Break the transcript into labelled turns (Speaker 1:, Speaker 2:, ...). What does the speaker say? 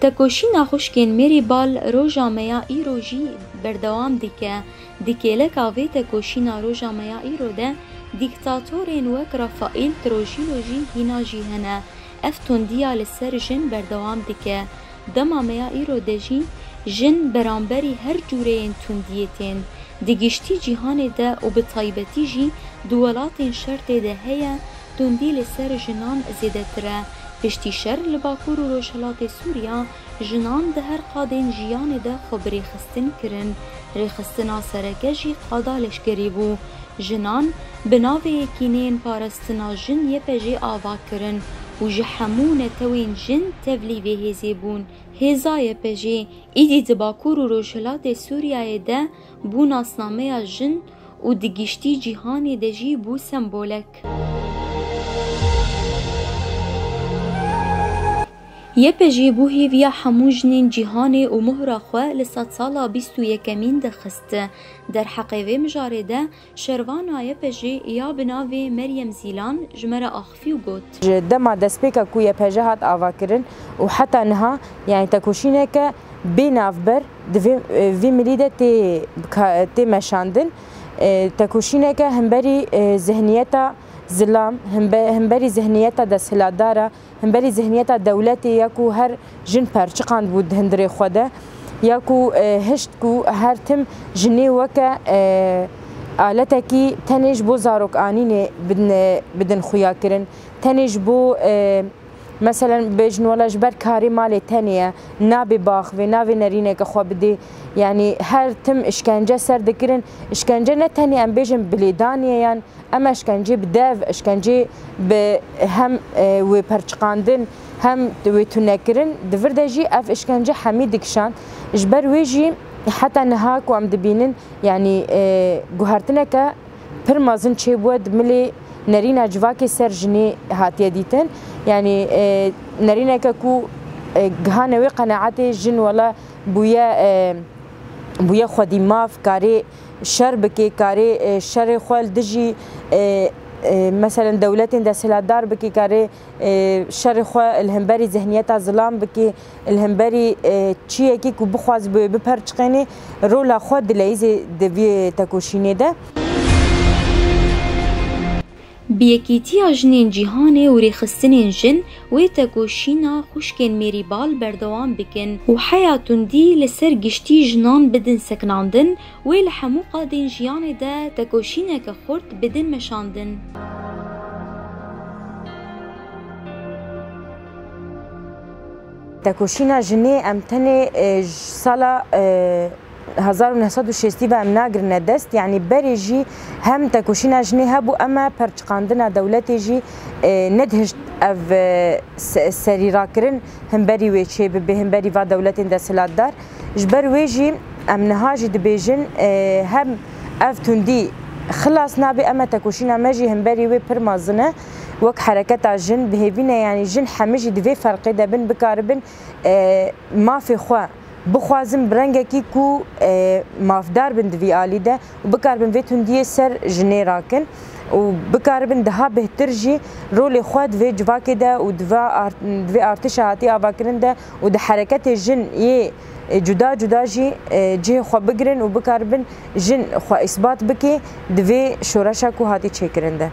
Speaker 1: تکوشینا خوشکین میری بال روژا میا ایرو جی بردوام دیکه دیکیلک آوی تکوشینا روژا میا ایرو ده دیکتاتورین وک رافائیل تروژیلوژی هینا جی هنه افتوندیا لسر جن بردوام دیکه دما میا ایرو ده جی جن برانبری هر جورین توندیتین دیگشتی جیهان ده و به طایبتی جی دولاتین شرط ده هیا توندی لسر جنان زیده تره پشتی شر لباکور و روشلات سوریا جنان ده هر قادین جیان ده خب ریخستن کرن ریخستنا سرکه جی قادالش گریبو جنان بناوه یکینین پارستنا جن یه پجی آوا کرن و جحمون توین جن تبلیوه هزیبون هزای پجی ایدی دباکور و روشلات سوریای ده بو ناسنامه جن و دگشتی جیهانی ده جی بو سمبولک یه پجی بو هیویا همو جنین جیهانی و مهرا خواه لسات سالا 21 دخسته در حقیقه مجاره ده شروانا یه پجی یا بناوی مریم زیلان جمره آخفی و گوت
Speaker 2: دما دسپیکا کو یه پجی هات آوا کرن و حتی نها یعنی تکوشینه که بیناف بر دوی ملیده تی مشاندن تکوشینه که همبری ذهنیتا زلام همبری ذهنیتا دستهلاداره همبری ذهنیتا دولتی یکو هر جن پرچقاند بود هندری خوده یکو هشت کو هر تم جنی وکا آلتکی تنیج بو زاروک آنینه بدن خویا کرن تنیج بو مثلا بجن ولا جبر کاری مال تانیه نابی باخ و نابی نرینه که خواب دی یعنی هر تم اشکنجه سر دکرن اشکنجه نه تانی ام بجن بلیدانیه یعنی اما اشکنجه بدو اشکنجه به هم و پرچقاندن هم و تونکرن دفرده جی اف اشکنجه حمید کشان جبر ویجی حتی نهاک و ام دبینن یعنی گوهرتنه که پر مازن چه بود ملی نرينا جواكي سر جني هاتيه ديتن يعني نرينا كو جهانه وي قناعتي جن ولا بويا خدي ماف كاري شربكي كاري شر خوال دجي مثلا دولتين دا سلادار بكي كاري شر خو الهمبري ذهنيتها ظلام بكي الهمبري تشي كي كو بخواز بپرچقيني رولا خود ليزي دبي تكوشيني ده
Speaker 1: بیکیتی جنین جیهانه و ریخستنین جن و تکوشینا خوشکن میری بال بردوام بکن و حیاتون دی لسر گشتی جنان بدن سکناندن و لحمو قادین جیانه ده تکوشینه که خورد بدن مشاندن
Speaker 2: تکوشینا جنی امتنه سالا 1960 ام ناگرنه دست یعنی بری جی هم تکوشینا جنی هبو اما پرچقاندنا دولتی جی ندهشت اف سری را کرن هم بری ویچه به هم بری و دولتین دستلات دار جبر ویجی ام نهاجی دبیجن هم اف تندی خلاص نابی اما تکوشینا مجی هم بری وی پرمازنه وك حركات جن بهبينا يعني جن حمجي دفي فرقي دبن بكاربن ما في خوا بخوازم برنگکی کو مافدار بند وی آلی ده و بکاربن وی تندیه سر جنی راکن و بکاربن دها بهتر جی رول خود وی جواکی ده و دوی ارتش هاتی آوا کرن ده و ده حرکت جن یه جدا جدا جی خو بگرن و بکاربن جن خو اثبات بکی دوی شورشا کو هاتی چه کرن ده